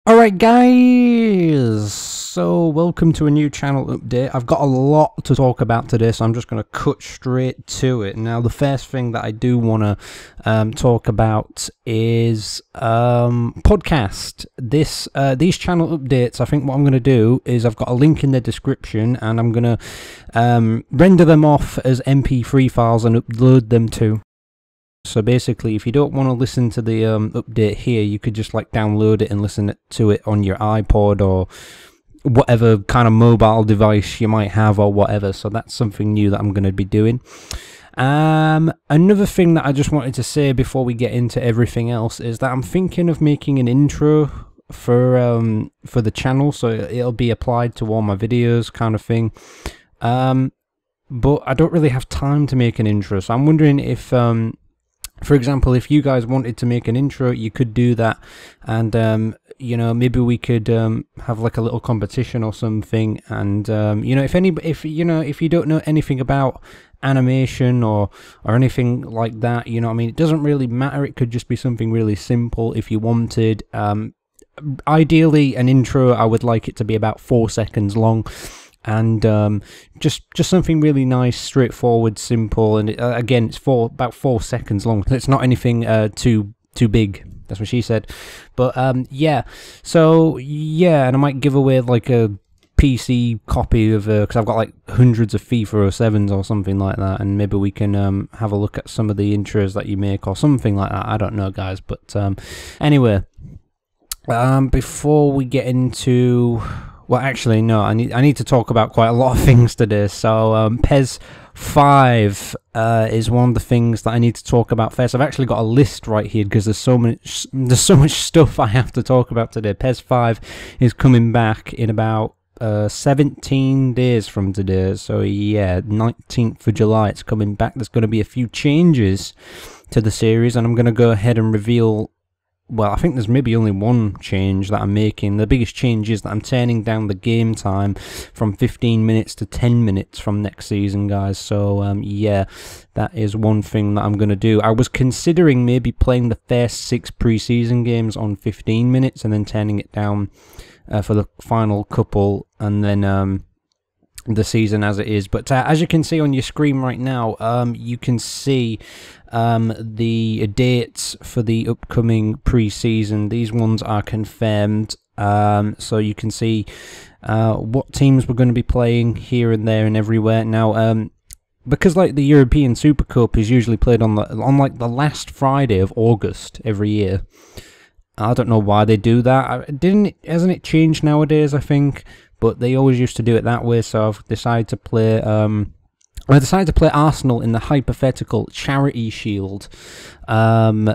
Alright guys, so welcome to a new channel update. I've got a lot to talk about today, so I'm just going to cut straight to it. Now the first thing that I do want to talk about is podcast. These channel updates, I think what I'm going to do is I've got a link in the description and I'm going to render them off as MP3 files and upload them to. So basically, if you don't want to listen to the update here, you could just like download it and listen to it on your iPod or whatever kind of mobile device you might have or whatever. So that's something new that I'm going to be doing. Another thing that I just wanted to say before we get into everything else is that I'm thinking of making an intro for the channel, so it'll be applied to all my videos kind of thing. But I don't really have time to make an intro, so I'm wondering if for example, if you guys wanted to make an intro, you could do that, and you know, maybe we could have like a little competition or something. And you know, if you don't know anything about animation or anything like that, you know what I mean, it doesn't really matter. It could just be something really simple if you wanted. Ideally, an intro, I would like it to be about 4 seconds long. And just something really nice, straightforward, simple, and again, it's about 4 seconds long. It's not anything too big. That's what she said. But yeah, so yeah, and I might give away like a PC copy of because I've got like hundreds of FIFA 07s or something like that, and maybe we can have a look at some of the intros that you make or something like that. I don't know, guys, but anyway, before we get into, well, actually, no, I need to talk about quite a lot of things today. So, PES 5 is one of the things that I need to talk about first. I've actually got a list right here because there's so much stuff I have to talk about today. PES 5 is coming back in about 17 days from today. So, yeah, 19th of July, it's coming back. There's going to be a few changes to the series, and I'm going to go ahead and reveal. Well, I think there's maybe only one change that I'm making. The biggest change is that I'm turning down the game time from 15 minutes to 10 minutes from next season, guys. So, yeah, that is one thing that I'm going to do. I was considering maybe playing the first 6 pre-season games on 15 minutes and then turning it down for the final couple, and then the season as it is. But as you can see on your screen right now, you can see the dates for the upcoming pre-season. These ones are confirmed, so you can see what teams we're going to be playing here and there and everywhere. Now, because like the European Super Cup is usually played on like the last Friday of August every year. I don't know why they do that. Hasn't it changed nowadays, I think? But they always used to do it that way, so I've decided to play Arsenal in the hypothetical Charity Shield. I'm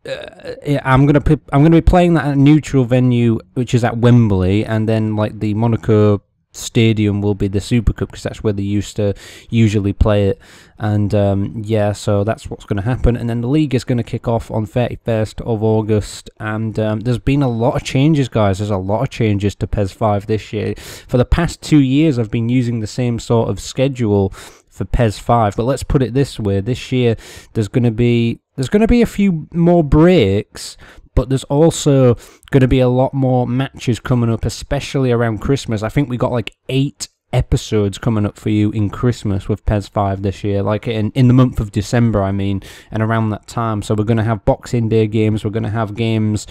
gonna be playing that at a neutral venue, which is at Wembley, and then like the Monaco Stadium will be the Super Cup, because that's where they used to usually play it. And yeah, so that's what's going to happen. And then the league is going to kick off on 31st of August, and there's been a lot of changes, guys. There's a lot of changes to PES 5 this year. For the past 2 years I've been using the same sort of schedule for PES 5, but let's put it this way: this year there's going to be a few more breaks, but there's also going to be a lot more matches coming up, especially around Christmas. I think we got like 8 episodes coming up for you in Christmas with PES 5 this year, like in the month of December, I mean, and around that time. So we're going to have Boxing Day games, we're going to have games,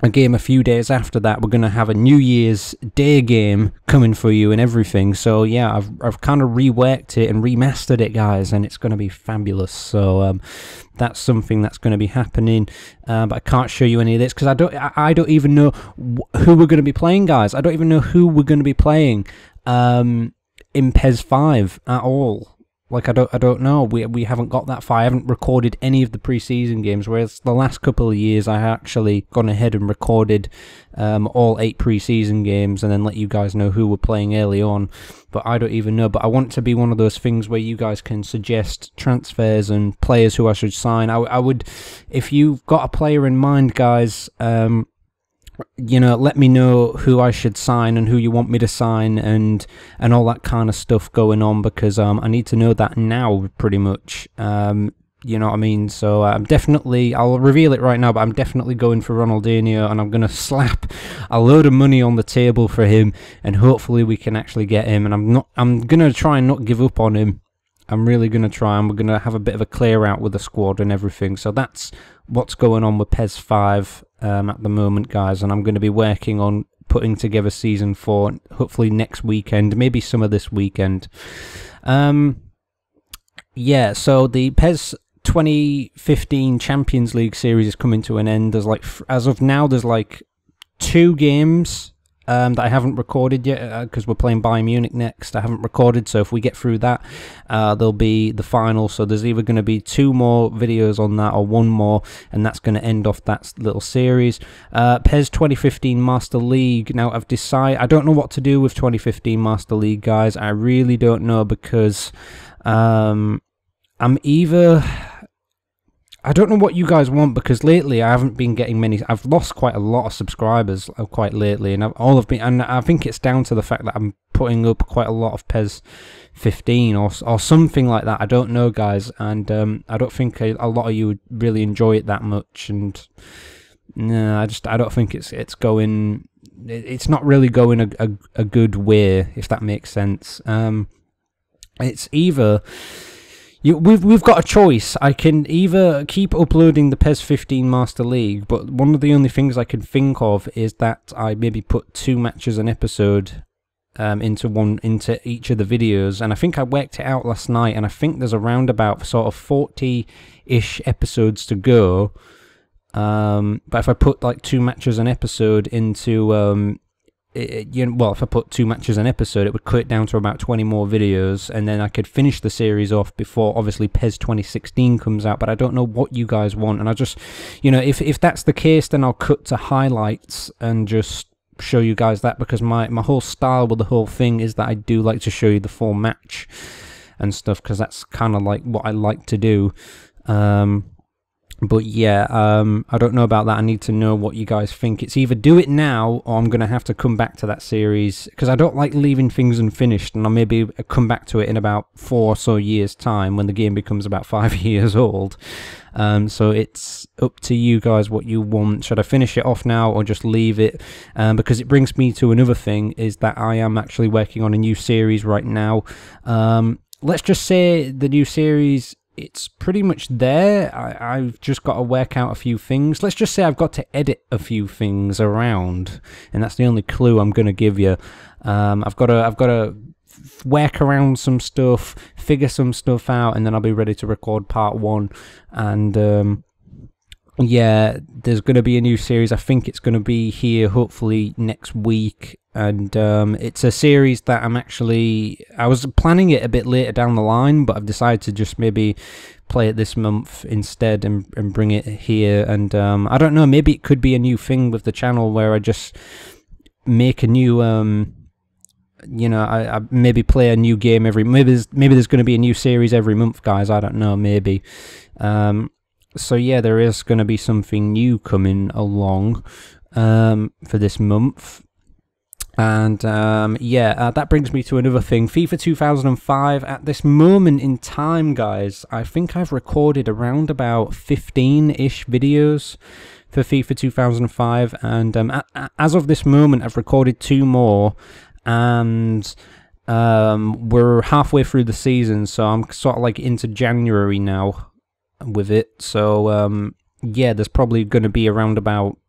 a game a few days after that. We're going to have a New Year's Day game coming for you and everything. So yeah, I've kind of reworked it and remastered it, guys, and it's going to be fabulous. So that's something that's going to be happening, but I can't show you any of this because I don't even know who we're going to be playing, guys. I don't even know who we're going to be playing in PES 5 at all. Like, I don't know. We haven't got that far. I haven't recorded any of the pre-season games, whereas the last couple of years I actually gone ahead and recorded all 8 pre-season games and then let you guys know who we're playing early on. But I don't even know. But I want it to be one of those things where you guys can suggest transfers and players who I should sign. I would, if you've got a player in mind, guys, you know, let me know who I should sign and who you want me to sign and all that kind of stuff going on, because I need to know that now, pretty much. You know what I mean? So I'm definitely, I'll reveal it right now, but I'm definitely going for Ronaldinho, and I'm going to slap a load of money on the table for him, and hopefully we can actually get him. And I'm going to try and not give up on him. I'm really going to try, and we're going to have a bit of a clear out with the squad and everything. So that's what's going on with PES 5 at the moment, guys, and I'm going to be working on putting together Season 4, hopefully next weekend, maybe some of this weekend. Yeah, so the PES 2015 Champions League series is coming to an end. There's like, as of now, there's like 2 games that I haven't recorded yet, because we're playing Bayern Munich next. I haven't recorded, so if we get through that, there'll be the final. So there's either going to be 2 more videos on that, or 1 more, and that's going to end off that little series. PES 2015 Master League. Now I've decided, I don't know what to do with 2015 Master League, guys. I really don't know, because I'm either, I don't know what you guys want, because lately I haven't been getting many. I've lost quite a lot of subscribers quite lately, and and I think it's down to the fact that I'm putting up quite a lot of PES 15 or something like that. I don't know, guys, and I don't think a lot of you would really enjoy it that much. And no, I don't think it's going. It's not really going a good way, if that makes sense. It's either. We've got a choice. I can either keep uploading the PES 15 Master League, but one of the only things I can think of is that I maybe put 2 matches an episode into each of the videos, and I think I worked it out last night, and I think there's around about sort of 40-ish episodes to go. But if I put like 2 matches an episode into well, if I put 2 matches an episode, it would cut it down to about 20 more videos, and then I could finish the series off before, obviously, PES 2016 comes out. But I don't know what you guys want, and I just, you know, if that's the case, then I'll cut to highlights and just show you guys that, because my whole style with the whole thing is that I do like to show you the full match and stuff, because that's kind of like what I like to do. But yeah, I don't know about that. I need to know what you guys think. It's either do it now, or I'm going to have to come back to that series, because I don't like leaving things unfinished, and I'll maybe come back to it in about 4 or so years' time when the game becomes about 5 years old. So it's up to you guys what you want. Should I finish it off now or just leave it? Because it brings me to another thing, is that I am actually working on a new series right now. Let's just say the new series, it's pretty much there. I've just got to work out a few things. Let's just say I've got to edit a few things around, and that's the only clue I'm going to give you. I've got to work around some stuff, figure some stuff out, and then I'll be ready to record part 1. And yeah, there's going to be a new series. I think it's going to be here hopefully next week. And it's a series that I was planning it a bit later down the line, but I've decided to just maybe play it this month instead and bring it here. And I don't know, maybe it could be a new thing with the channel where I just make a new you know, I maybe play a new game maybe there's going to be a new series every month, guys. I don't know, maybe. So yeah, there is going to be something new coming along for this month. And yeah, that brings me to another thing. FIFA 2005. At this moment in time, guys, I think I've recorded around about 15-ish videos for FIFA 2005, and as of this moment, I've recorded 2 more, and we're halfway through the season, so I'm sort of like into January now with it. So yeah, there's probably going to be around about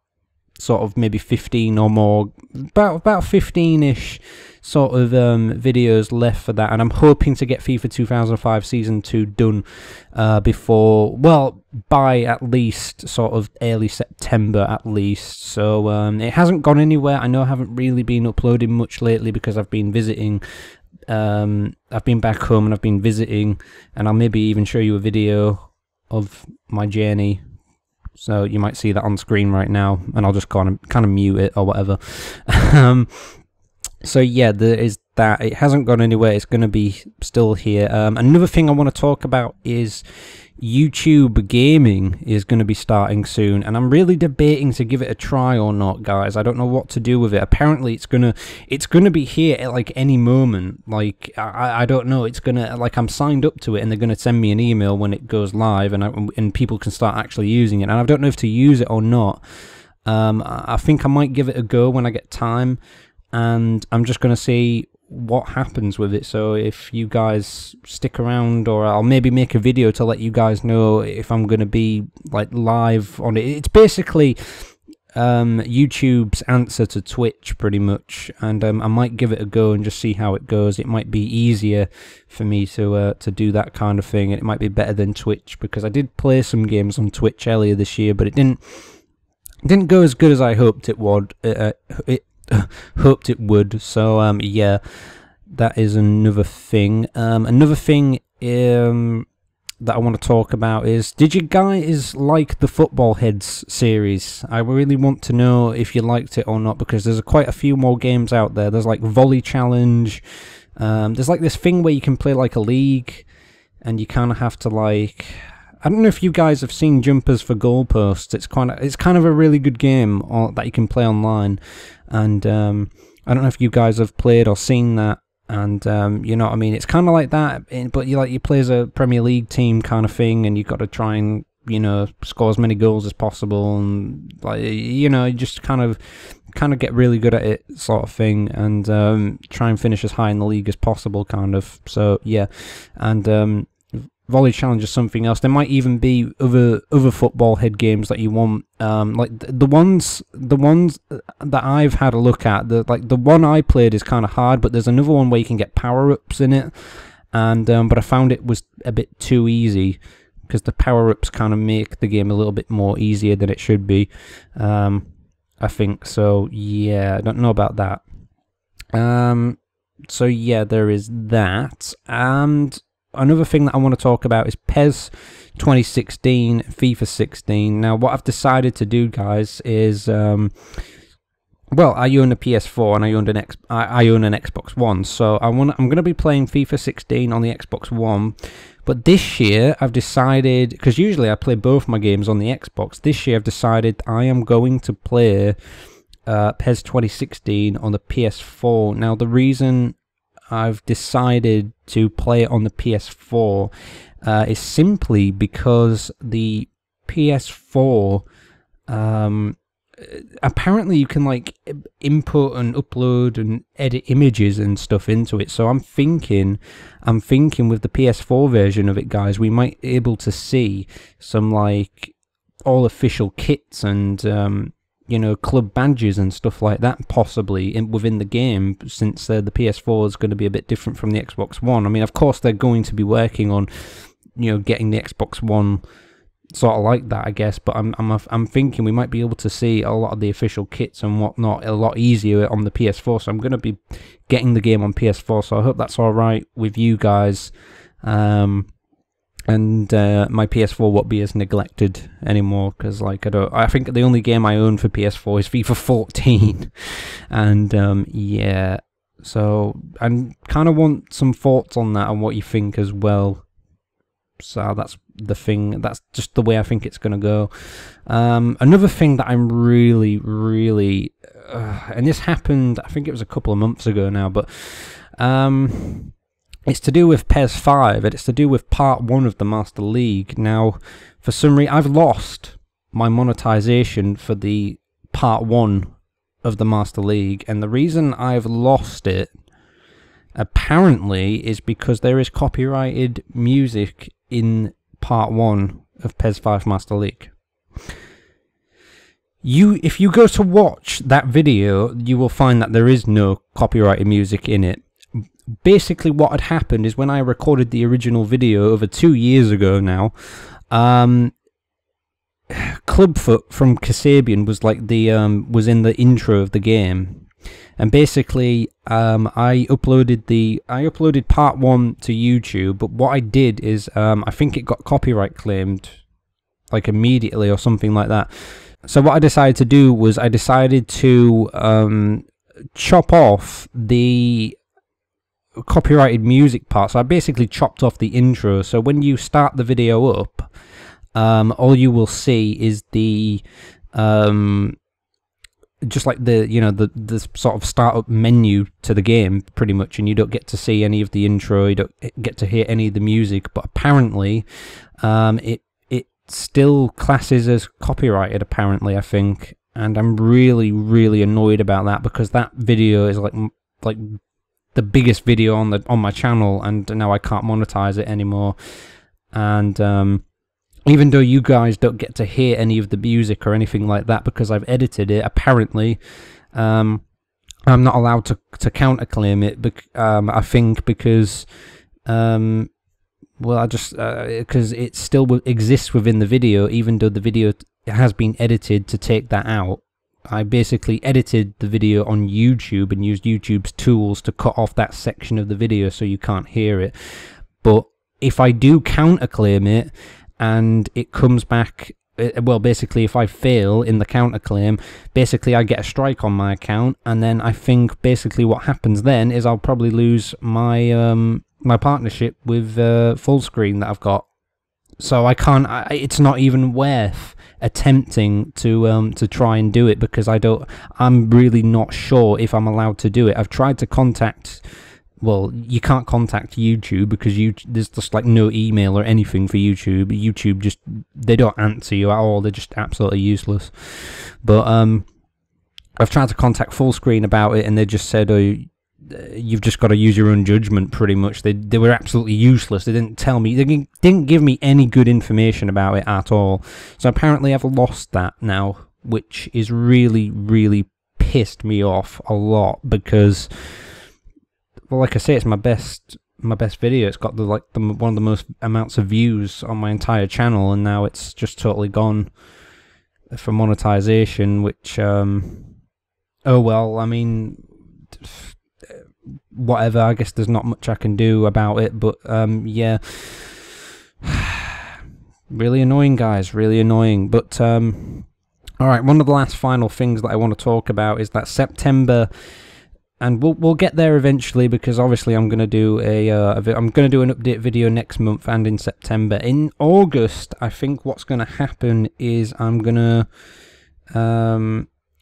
sort of maybe 15 or more, about 15-ish sort of videos left for that, and I'm hoping to get FIFA 2005 Season 2 done before, well, by at least sort of early September at least. So it hasn't gone anywhere. I know I haven't really been uploading much lately because I've been visiting. I've been back home and I've been visiting, and I'll maybe even show you a video of my journey. So you might see that on screen right now, and I'll just kind of mute it or whatever. So yeah, there is that. It hasn't gone anywhere. It's going to be still here. Another thing I want to talk about is, YouTube Gaming is going to be starting soon, and I'm really debating to give it a try or not, guys. I don't know what to do with it. Apparently it's gonna be here at like any moment. Like I don't know. It's gonna, like, I'm signed up to it, and they're gonna send me an email when it goes live, and people can start actually using it. And I don't know if to use it or not. I think I might give it a go when I get time, and I'm just gonna see what happens with it. So if you guys stick around, or I'll maybe make a video to let you guys know if I'm going to be like live on it. It's basically YouTube's answer to Twitch, pretty much, and I might give it a go and just see how it goes. It might be easier for me to do that kind of thing, and it might be better than Twitch, because I did play some games on Twitch earlier this year, but it didn't go as good as I hoped it would. Hoped it would. So yeah, that is another thing. Another thing that I want to talk about is, did you guys like the Football Heads series? I really want to know if you liked it or not, because there's quite a few more games out there. There's like Volley Challenge. There's like this thing where you can play like a league, and you kind of have to, like, I don't know if you guys have seen Jumpers for Goalposts. It's kind of a really good game that you can play online, and I don't know if you guys have played or seen that. And you know what I mean? It's kind of like that, but you play as a Premier League team kind of thing, and you've got to try and, you know, score as many goals as possible, and, like, you know, you just kind of get really good at it, sort of thing, and try and finish as high in the league as possible, kind of. So yeah, and Volley Challenge is something else. There might even be other Football Head games that you want. Like the ones that I've had a look at. The one I played is kind of hard, but there's another one where you can get power-ups in it, and but I found it was a bit too easy, because the power-ups kind of make the game a little bit more easier than it should be. I think so. Yeah, I don't know about that. So yeah, there is that, and another thing that I want to talk about is PES 2016, FIFA 16. Now, what I've decided to do, guys, is well, I own a PS4 and I own an Xbox One, so I'm going to be playing FIFA 16 on the Xbox One. But this year, I've decided, because usually I play both my games on the Xbox. This year, I've decided I am going to play PES 2016 on the PS4. Now, the reason I've decided to play it on the PS4 is simply because the PS4, apparently you can, like, input and upload and edit images and stuff into it. So I'm thinking with the PS4 version of it, guys, we might be able to see some, like, all official kits and you know, club badges and stuff like that, possibly within the game, since the PS4 is going to be a bit different from the Xbox One. I mean, of course, they're going to be working on, you know, getting the Xbox One sort of like that, I guess. But I'm thinking we might be able to see a lot of the official kits and whatnot a lot easier on the PS4. So I'm going to be getting the game on PS4. So I hope that's all right with you guys. And my PS4 won't be as neglected anymore, because, like, I think the only game I own for PS4 is FIFA 14, and yeah, so I kind of want some thoughts on that and what you think as well. So that's the thing. That's just the way I think it's gonna go. Another thing that I'm really, and this happened, I think it was a couple of months ago now, but it's to do with PES 5, and it's to do with Part 1 of the Master League. Now, for some reason, I've lost my monetization for the Part 1 of the Master League, and the reason I've lost it, apparently, is because there is copyrighted music in Part 1 of PES 5 Master League. If you go to watch that video, you will find that there is no copyrighted music in it. Basically, what had happened is when I recorded the original video over 2 years ago now, Clubfoot from Kasabian was like was in the intro of the game, and basically I uploaded Part 1 to YouTube. But what I did is I think it got copyright claimed like immediately or something like that. So what I decided to do was I decided to chop off the copyrighted music part, so I basically chopped off the intro. So when you start the video up, all you will see is the just like the, you know, the sort of startup menu to the game, pretty much, and you don't get to see any of the intro, you don't get to hear any of the music. But apparently it still classes as copyrighted, apparently, I think, and I'm really annoyed about that, because that video is like the biggest video on my channel, and now I can't monetize it anymore. And even though you guys don't get to hear any of the music or anything like that because I've edited it, apparently I'm not allowed to counterclaim it, I think, because well, I just because it still exists within the video, even though the video has been edited to take that out. I basically edited the video on YouTube and used YouTube's tools to cut off that section of the video so you can't hear it. But if I do counterclaim it and it comes back, well, basically if I fail in the counterclaim, basically I get a strike on my account, and then I think basically what happens then is I'll probably lose my my partnership with Fullscreen that I've got. So I can't. It's not even worth attempting to try and do it, because I'm really not sure if I'm allowed to do it. I've tried to contact. Well, you can't contact YouTube because there's just like no email or anything for YouTube. YouTube just, they don't answer you at all. They're just absolutely useless. But I've tried to contact Fullscreen about it, and they just said, "Oh, you've just got to use your own judgment." Pretty much, they were absolutely useless. They didn't tell me, they didn't give me any good information about it at all. So apparently, I've lost that now, which is really pissed me off a lot, because, well, like I say, it's my best video. It's got one of the most amounts of views on my entire channel, and now it's just totally gone for monetization. Which, oh well, I mean, whatever. I guess there's not much I can do about it. But yeah, really annoying, guys. Really annoying. But all right, one of the last final things that I want to talk about is that September. And we'll get there eventually, because obviously I'm gonna do I'm gonna do an update video next month and in September. In August, I think what's gonna happen is I'm gonna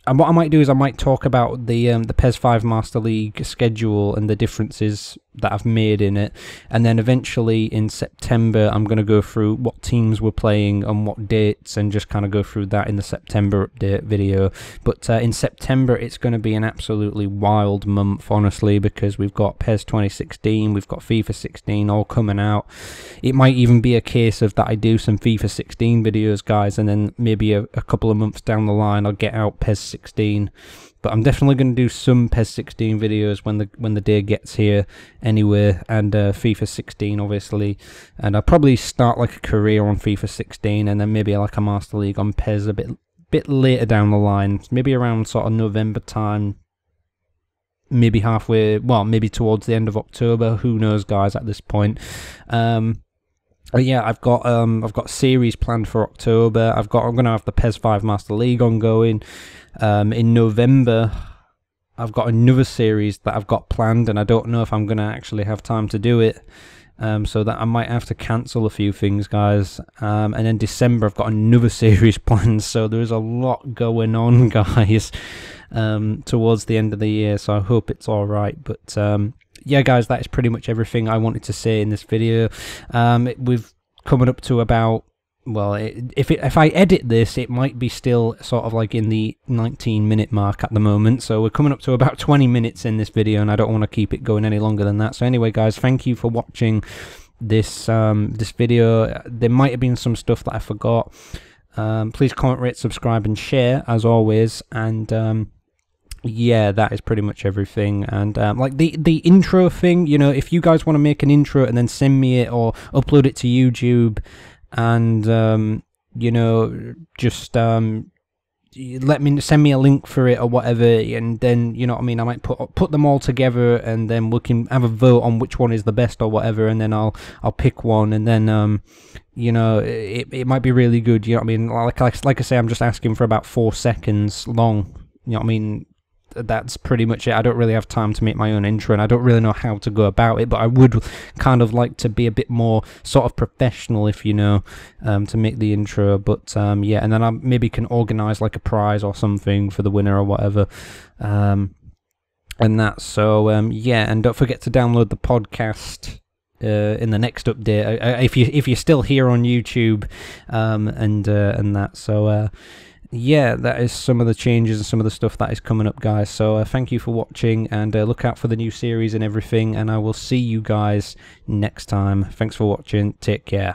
and what I might do is I might talk about the PES 5 Master League schedule and the differences that I've made in it, and then eventually in September I'm going to go through what teams we're playing on what dates, and just kind of go through that in the September update video. But in September it's going to be an absolutely wild month, honestly, because we've got PES 2016, we've got FIFA 16 all coming out. It might even be a case of that I do some FIFA 16 videos, guys, and then maybe a couple of months down the line I'll get out PES 16. But I'm definitely going to do some PES 16 videos when the day gets here anyway, and FIFA 16 obviously, and I'll probably start like a career on FIFA 16, and then maybe like a Master League on PES a bit later down the line, maybe around sort of November time, maybe halfway, well, maybe towards the end of October, who knows, guys, at this point. Yeah, I've got series planned for October. I'm going to have the PES 5 Master League ongoing. In November, I've got another series that I've got planned, and I don't know if I'm going to actually have time to do it. So that I might have to cancel a few things, guys. And then December, I've got another series planned. So there's a lot going on, guys, towards the end of the year. So I hope it's all right. But yeah, guys, that is pretty much everything I wanted to say in this video. We've coming up to about, well, if I edit this, it might be still sort of like in the 19-minute mark at the moment. So we're coming up to about 20 minutes in this video, and I don't want to keep it going any longer than that. So anyway, guys, thank you for watching this this video. There might have been some stuff that I forgot. Please comment, rate, subscribe, and share as always. And yeah, that is pretty much everything. And like the intro thing, you know, if you guys want to make an intro and then send me it or upload it to YouTube, and you know, just send me a link for it or whatever, and then, you know what I mean, I might put them all together, and then we can have a vote on which one is the best or whatever, and then I'll pick one, and then you know, it might be really good, you know what I mean. Like I say, I'm just asking for about 4 seconds long, you know what I mean. that's pretty much it. I don't really have time to make my own intro, and I don't really know how to go about it, but I would kind of like to be a bit more sort of professional, if you know, to make the intro. But yeah, and then I maybe can organize like a prize or something for the winner or whatever. And that, so yeah, and don't forget to download the podcast in the next update, if you're still here on YouTube, and that. So yeah, that is some of the changes and some of the stuff that is coming up, guys. So thank you for watching, and look out for the new series and everything, and I will see you guys next time. Thanks for watching. Take care.